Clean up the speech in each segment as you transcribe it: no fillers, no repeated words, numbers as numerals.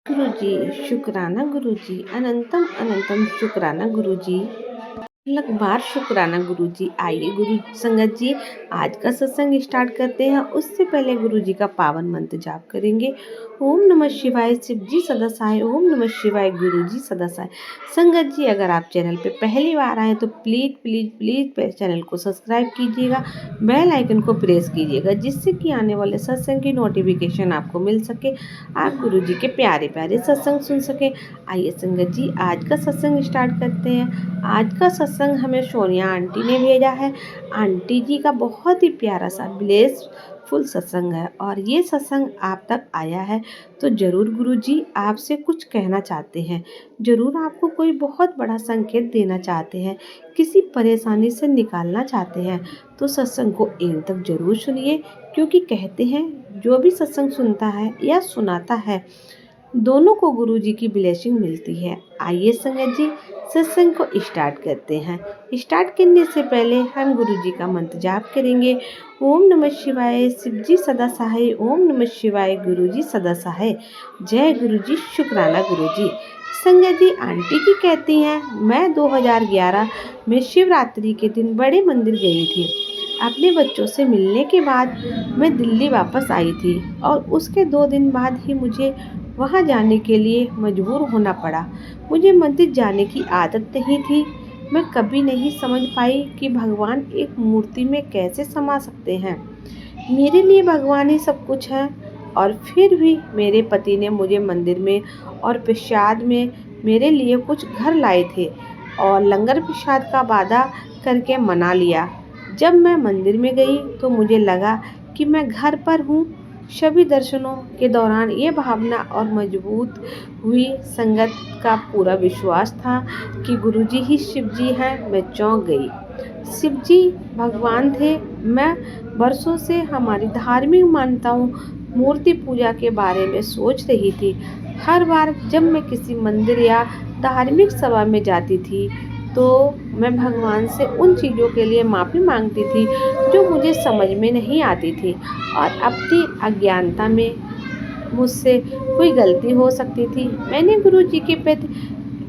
गुरुजी, शुक्राना गुरुजी, अनंतम अनंतम शुक्राना गुरुजी। अलग बार शुक्राना गुरुजी। आइए गुरु संगत जी, आज का सत्संग स्टार्ट करते हैं। उससे पहले गुरुजी का पावन मंत्र जाप करेंगे। ओम नमः शिवाय, शिव जी सदा सहाय। ओम नमः शिवाय, गुरुजी सदा सहाय। संगत जी, अगर आप चैनल पे पहली बार आए तो प्लीज़ प्लीज़ प्लीज़ चैनल को सब्सक्राइब कीजिएगा, बेल आइकन को प्रेस कीजिएगा, जिससे कि आने वाले सत्संग की नोटिफिकेशन आपको मिल सके, आप गुरुजी के प्यारे प्यारे सत्संग सुन सके। आइए संगत जी, आज का सत्संग स्टार्ट करते हैं। आज का सत्संग हमें सोनिया आंटी ने भेजा है। आंटी जी का बहुत ही प्यारा सा ब्लेसफुल सत्संग है और ये सत्संग आप तक आया है तो ज़रूर गुरुजी आपसे कुछ कहना चाहते हैं, ज़रूर आपको कोई बहुत बड़ा संकेत देना चाहते हैं, किसी परेशानी से निकालना चाहते हैं तो सत्संग को एंड तक ज़रूर सुनिए, क्योंकि कहते हैं जो भी सत्संग सुनता है या सुनाता है दोनों को गुरुजी की ब्लेसिंग मिलती है। आइए संगत जी, सत्संग को स्टार्ट करते हैं। स्टार्ट करने से पहले हम गुरुजी का मंत्र जाप करेंगे। ओम नमः शिवाय, शिव जी सदा सहाय। ओम नमः शिवाय, गुरुजी सदा सहाय। जय गुरुजी, शुक्राना गुरुजी। संगत जी, आंटी जी कहती हैं, मैं 2011 में शिवरात्रि के दिन बड़े मंदिर गई थी। अपने बच्चों से मिलने के बाद मैं दिल्ली वापस आई थी और उसके 2 दिन बाद ही मुझे वहाँ जाने के लिए मजबूर होना पड़ा। मुझे मंदिर जाने की आदत नहीं थी। मैं कभी नहीं समझ पाई कि भगवान एक मूर्ति में कैसे समा सकते हैं। मेरे लिए भगवान ही सब कुछ है, और फिर भी मेरे पति ने मुझे मंदिर में और प्रसाद में मेरे लिए कुछ घर लाए थे और लंगर प्रसाद का वादा करके मना लिया। जब मैं मंदिर में गई तो मुझे लगा कि मैं घर पर हूँ। सभी दर्शनों के दौरान ये भावना और मजबूत हुई। संगत का पूरा विश्वास था कि गुरुजी ही शिव जी हैं। मैं चौंक गई। शिव जी भगवान थे। मैं वर्षों से हमारी धार्मिक मान्यताओं, मूर्ति पूजा के बारे में सोच रही थी। हर बार जब मैं किसी मंदिर या धार्मिक सभा में जाती थी तो मैं भगवान से उन चीज़ों के लिए माफ़ी मांगती थी जो मुझे समझ में नहीं आती थी, और अपनी अज्ञानता में मुझसे कोई गलती हो सकती थी। मैंने गुरुजी के प्रति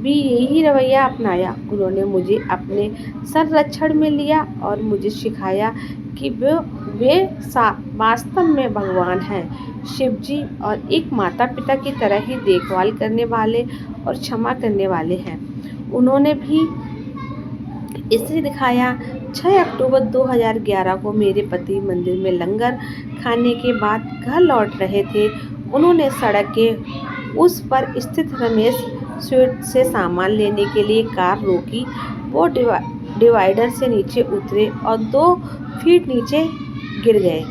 भी यही रवैया अपनाया। उन्होंने मुझे अपने संरक्षण में लिया और मुझे सिखाया कि वे वास्तव में भगवान हैं, शिव जी, और एक माता पिता की तरह ही देखभाल करने वाले और क्षमा करने वाले हैं। उन्होंने भी इसे दिखाया। 6 अक्टूबर 2011 को मेरे पति मंदिर में लंगर खाने के बाद घर लौट रहे थे। उन्होंने सड़क के उस पर स्थित रमेश स्वीट से सामान लेने के लिए कार रोकी। वो डिवाइडर से नीचे उतरे और 2 फीट नीचे गिर गए।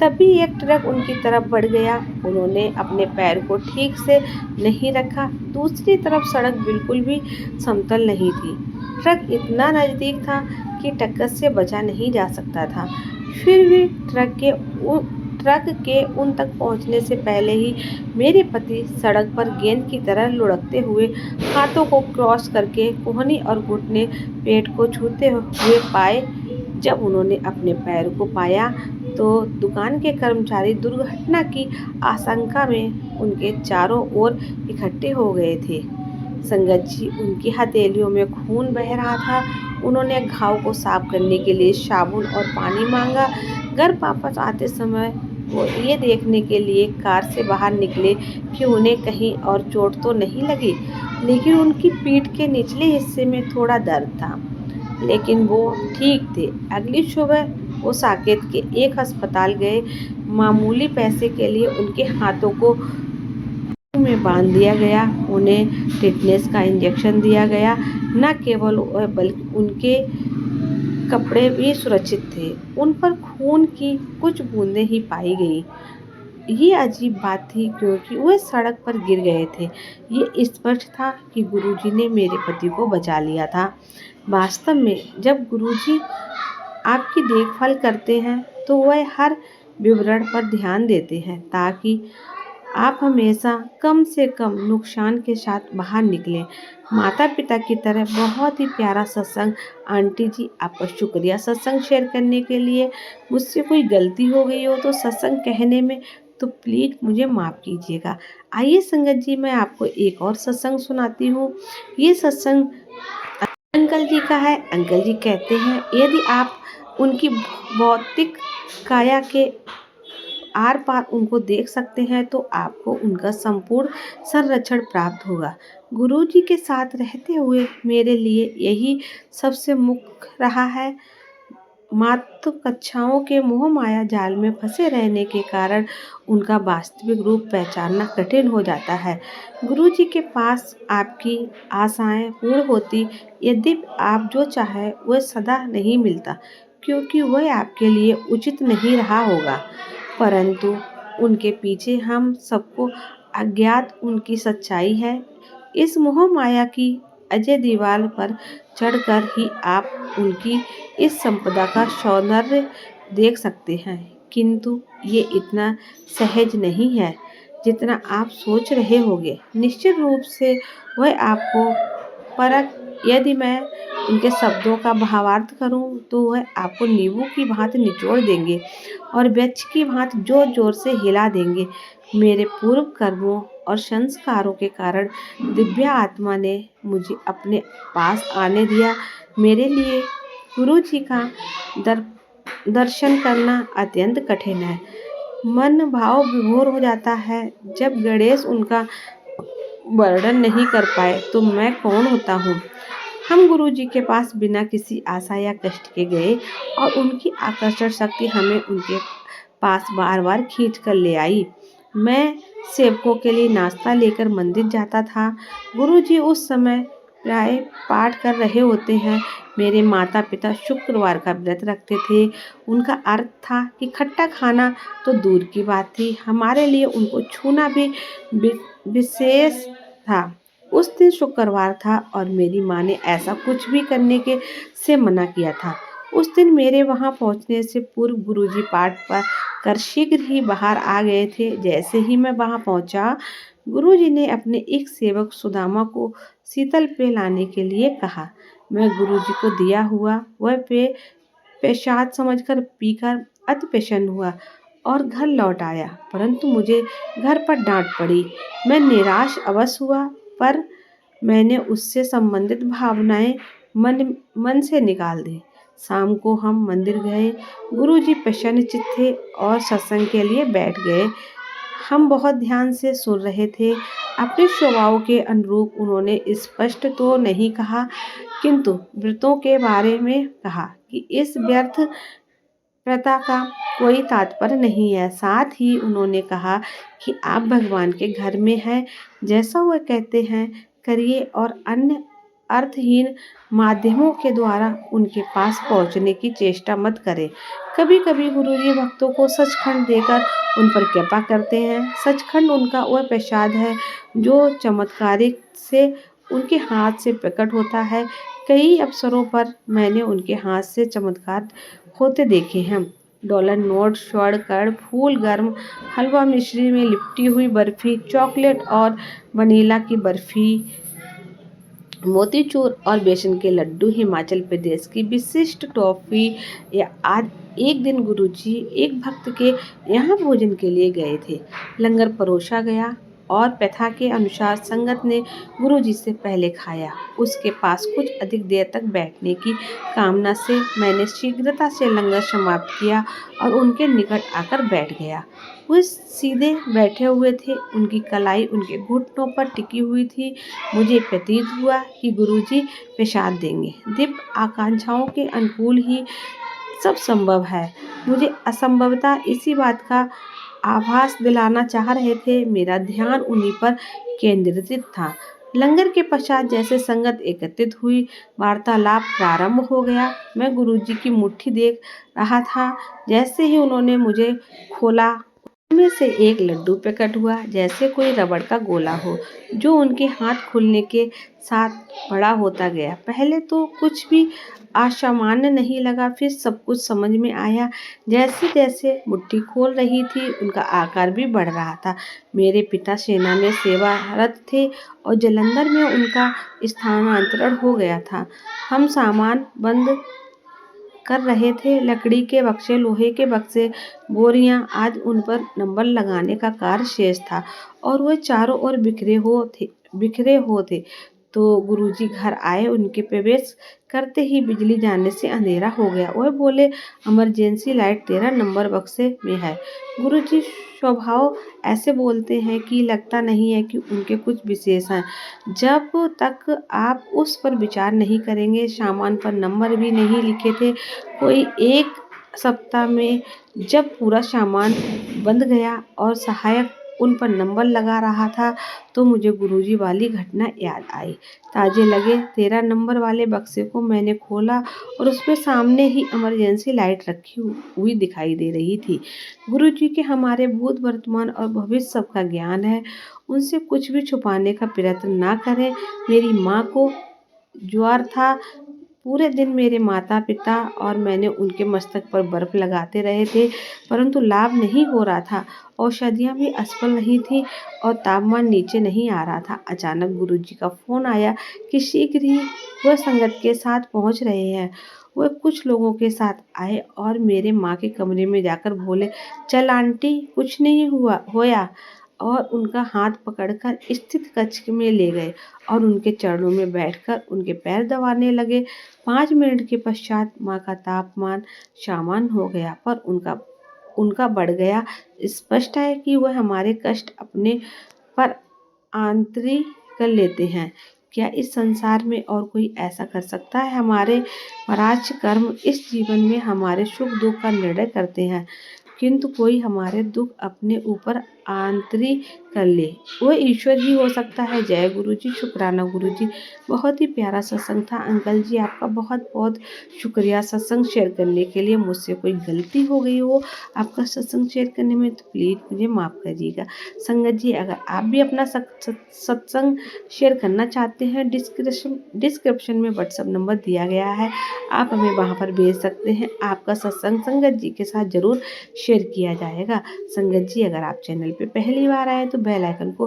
तभी एक ट्रक उनकी तरफ बढ़ गया। उन्होंने अपने पैर को ठीक से नहीं रखा। दूसरी तरफ सड़क बिल्कुल भी समतल नहीं थी। ट्रक इतना नज़दीक था कि टक्कर से बचा नहीं जा सकता था। फिर भी ट्रक के उन तक पहुंचने से पहले ही मेरे पति सड़क पर गेंद की तरह लुढ़कते हुए हाथों को क्रॉस करके कोहनी और घुटने पेट को छूते हुए पाए। जब उन्होंने अपने पैर को पाया तो दुकान के कर्मचारी दुर्घटना की आशंका में उनके चारों ओर इकट्ठे हो गए थे। संगत जी, उनकी हथेलियों में खून बह रहा था। उन्होंने घाव को साफ करने के लिए साबुन और पानी मांगा। घर वापस आते समय वो ये देखने के लिए कार से बाहर निकले कि उन्हें कहीं और चोट तो नहीं लगी, लेकिन उनकी पीठ के निचले हिस्से में थोड़ा दर्द था। लेकिन वो ठीक थे। अगली सुबह वो साकेत के एक अस्पताल गए। मामूली पैसे के लिए उनके हाथों को में बांध दिया गया। उन्हें टिटनेस का इंजेक्शन दिया गया। न केवल बल्कि उनके कपड़े भी सुरक्षित थे। उन पर खून की कुछ बूंदें ही पाई गई। ये अजीब बात थी क्योंकि वे सड़क पर गिर गए थे। ये स्पष्ट था कि गुरुजी ने मेरे पति को बचा लिया था। वास्तव में जब गुरुजी आपकी देखभाल करते हैं तो वह हर विवरण पर ध्यान देते हैं ताकि आप हमेशा कम से कम नुकसान के साथ बाहर निकलें। माता पिता की तरह बहुत ही प्यारा सत्संग। आंटी जी, आपका शुक्रिया सत्संग शेयर करने के लिए। मुझसे कोई गलती हो गई हो तो सत्संग कहने में तो प्लीज़ मुझे माफ़ कीजिएगा। आइए संगत जी, मैं आपको एक और सत्संग सुनाती हूँ। ये सत्संग अंकल जी का है। अंकल जी कहते हैं, यदि आप उनकी भौतिक काया के आर पार उनको देख सकते हैं तो आपको उनका संपूर्ण संरक्षण प्राप्त होगा। गुरु जी के साथ रहते हुए मेरे लिए यही सबसे मुख्य रहा है। मात्र कक्षाओं के मोह माया जाल में फंसे रहने के कारण उनका वास्तविक रूप पहचानना कठिन हो जाता है। गुरु जी के पास आपकी आशाएं पूर्ण होती, यदि आप जो चाहे वह सदा नहीं मिलता, क्योंकि वह आपके लिए उचित नहीं रहा होगा। परंतु उनके पीछे हम सबको अज्ञात उनकी सच्चाई है। इस मोह माया की अजय दीवार पर चढ़कर ही आप उनकी इस संपदा का सौंदर्य देख सकते हैं, किंतु ये इतना सहज नहीं है जितना आप सोच रहे होंगे। निश्चित रूप से वह आपको परख, यदि मैं उनके शब्दों का भावार्थ करूं तो वह आपको नींबू की भांति निचोड़ देंगे और वृक्ष की भांति जोर जोर से हिला देंगे। मेरे पूर्व कर्मों और संस्कारों के कारण दिव्या आत्मा ने मुझे अपने पास आने दिया। मेरे लिए गुरु जी का दर्शन करना अत्यंत कठिन है। मन भाव विभोर हो जाता है। जब गणेश उनका वर्णन नहीं कर पाए तो मैं कौन होता हूँ। हम गुरु जी के पास बिना किसी आशा या कष्ट के गए और उनकी आकर्षण शक्ति हमें उनके पास बार बार खींच कर ले आई। मैं सेवकों के लिए नाश्ता लेकर मंदिर जाता था। गुरु जी उस समय प्राय पाठ कर रहे होते हैं। मेरे माता पिता शुक्रवार का व्रत रखते थे। उनका अर्थ था कि खट्टा खाना तो दूर की बात थी, हमारे लिए उनको छूना भी विशेष था। उस दिन शुक्रवार था और मेरी माँ ने ऐसा कुछ भी करने के से मना किया था। उस दिन मेरे वहां पहुंचने से पूर्व गुरुजी पाठ पर कर शीघ्र ही बाहर आ गए थे। जैसे ही मैं वहां पहुंचा, गुरुजी ने अपने एक सेवक सुदामा को शीतल पेय लाने के लिए कहा। मैं गुरुजी को दिया हुआ वह पेय प्रसाद समझकर पीकर अति प्रसन्न हुआ और घर लौट आया। परंतु मुझे घर पर डांट पड़ी। मैं निराश अवश्य हुआ, पर मैंने उससे संबंधित भावनाएं मन से निकाल दी। शाम को हम मंदिर गए। गुरुजी प्रसन्नचित्त थे और सत्संग के लिए बैठ गए। हम बहुत ध्यान से सुन रहे थे। अपने स्वभाव के अनुरूप उन्होंने स्पष्ट तो नहीं कहा, किंतु व्रतों के बारे में कहा कि इस व्यर्थ प्रथा का कोई तात्पर्य नहीं है। साथ ही उन्होंने कहा कि आप भगवान के घर में हैं, जैसा वह कहते हैं करिए और अन्य अर्थहीन माध्यमों के द्वारा उनके पास पहुंचने की चेष्टा मत करें। कभी कभी गुरुजी भक्तों को सचखंड देकर उन पर कृपा करते हैं। सचखंड उनका वह प्रसाद है जो चमत्कारिक से उनके हाथ से प्रकट होता है। कई अवसरों पर मैंने उनके हाथ से चमत्कार होते देखे हैं। डॉलर नोट, स्वर्ण कण, फूल गर्म हलवा, मिश्री में लिपटी हुई बर्फी, चॉकलेट और वनीला की बर्फी, मोतीचूर और बेसन के लड्डू, हिमाचल प्रदेश की विशिष्ट टॉफी। या आज एक दिन गुरुजी एक भक्त के यहाँ भोजन के लिए गए थे। लंगर परोसा गया और प्रथा के अनुसार संगत ने गुरुजी से पहले खाया। उसके पास कुछ अधिक देर तक बैठने की कामना से मैंने शीघ्रता से लंगर समाप्त किया और उनके निकट आकर बैठ गया। वो सीधे बैठे हुए थे, उनकी कलाई उनके घुटनों पर टिकी हुई थी। मुझे प्रतीत हुआ कि गुरुजी प्रसाद देंगे। दिव्य आकांक्षाओं के अनुकूल ही सब संभव है। मुझे असंभवता इसी बात का आभास दिलाना चाह रहे थे। मेरा ध्यान उन्हीं पर केंद्रित था। लंगर के पश्चात जैसे संगत एकत्रित हुई, वार्तालाप प्रारंभ हो गया। मैं गुरुजी की मुट्ठी देख रहा था। जैसे ही उन्होंने मुझे खोला, उनमें से एक लड्डू प्रकट हुआ, जैसे कोई रबड़ का गोला हो, जो उनके हाथ खुलने के साथ बड़ा होता गया। पहले तो कुछ भी असामान्य नहीं लगा, फिर सब कुछ समझ में आया। जैसे जैसे मुट्ठी खोल रही थी, उनका आकार भी बढ़ रहा था। मेरे पिता सेना में सेवारत थे और जालंधर में उनका स्थानांतरण हो गया था। हम सामान बंद कर रहे थे। लकड़ी के बक्से, लोहे के बक्से, बोरियां आदि उन पर नंबर लगाने का कार्य शेष था और वह चारों ओर बिखरे हो थे। तो गुरुजी घर आए। उनके प्रवेश करते ही बिजली जाने से अंधेरा हो गया। वह बोले, इमरजेंसी लाइट 13 नंबर बक्से में है। गुरुजी स्वभाव ऐसे बोलते हैं कि लगता नहीं है कि उनके कुछ विशेष हैं। जब तक आप उस पर विचार नहीं करेंगे। सामान पर नंबर भी नहीं लिखे थे। कोई एक सप्ताह में जब पूरा सामान बंद गया और सहायक उन पर नंबर लगा रहा था तो मुझे गुरुजी वाली घटना याद आई। ताजे लगे 13 नंबर वाले बक्से को मैंने खोला और उसमें सामने ही इमरजेंसी लाइट रखी हुई दिखाई दे रही थी। गुरुजी के हमारे भूत, वर्तमान और भविष्य सबका ज्ञान है। उनसे कुछ भी छुपाने का प्रयत्न ना करें। मेरी माँ को ज्वर था। पूरे दिन मेरे माता पिता और मैंने उनके मस्तक पर बर्फ लगाते रहे थे, परंतु लाभ नहीं हो रहा था। औषधियाँ भी असफल नहीं थी और तापमान नीचे नहीं आ रहा था। अचानक गुरुजी का फोन आया कि शीघ्र ही वह संगत के साथ पहुंच रहे हैं। वह कुछ लोगों के साथ आए और मेरे माँ के कमरे में जाकर बोले, चल आंटी, कुछ नहीं होया, और उनका हाथ पकड़कर स्थित कक्ष में ले गए और उनके चरणों में बैठकर उनके पैर दबाने लगे। 5 मिनट के पश्चात माँ का तापमान सामान्य हो गया, पर उनका बढ़ गया। स्पष्ट है कि वह हमारे कष्ट अपने पर आंतरिक कर लेते हैं। क्या इस संसार में और कोई ऐसा कर सकता है? हमारे पराच कर्म इस जीवन में हमारे सुख दुख का निर्णय करते हैं, किंतु कोई हमारे दुख अपने ऊपर आंतरिक कर ले, वह ईश्वर ही हो सकता है। जय गुरुजी, शुक्राना गुरुजी। बहुत ही प्यारा सत्संग था अंकल जी, आपका बहुत बहुत शुक्रिया सत्संग शेयर करने के लिए। मुझसे कोई गलती हो गई हो आपका सत्संग शेयर करने में तो प्लीज़ मुझे माफ़ करिएगा। संगत जी, अगर आप भी अपना सत्संग शेयर करना चाहते हैं, डिस्क्रिप्शन में व्हाट्सएप नंबर दिया गया है, आप हमें वहाँ पर भेज सकते हैं। आपका सत्संग संगत जी के साथ ज़रूर शेयर किया जाएगा। संगत जी, अगर आप चैनल पे पहली बार आए तो बेल आइकन को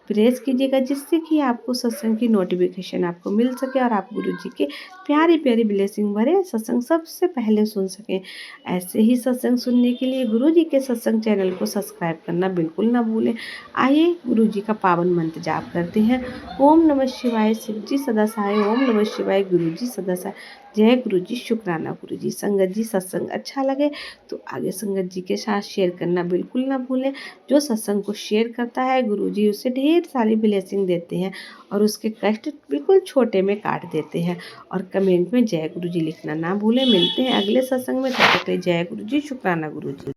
प्रेस कीजिएगा, जिससे कि आपको सत्संग की नोटिफिकेशन आपको मिल सके और आप गुरुजी के प्यारी प्यारी ब्लेसिंग भरे सत्संग सबसे पहले सुन सकें। ऐसे ही सत्संग सुनने के लिए गुरुजी के सत्संग चैनल को सब्सक्राइब करना बिल्कुल ना भूलें। आइए गुरुजी का पावन मंत्र जाप करते हैं। ओम नमः शिवाय, शिव जी सदा सहाय। ओम नमः शिवाय, गुरुजी सदा सहाय। जय गुरुजी, शुक्राना गुरुजी। संगत जी, सत्संग अच्छा लगे तो आगे संगत जी के साथ शेयर करना बिल्कुल ना भूलें। जो सत्संग को शेयर करता है गुरुजी उसे ढेर सारी ब्लेसिंग देते हैं और उसके कष्ट बिल्कुल छोटे में काट देते हैं। और कमेंट में जय गुरुजी लिखना ना भूलें। मिलते हैं अगले सत्संग में, तब तक के लिए जय गुरुजी, शुक्राना गुरुजी।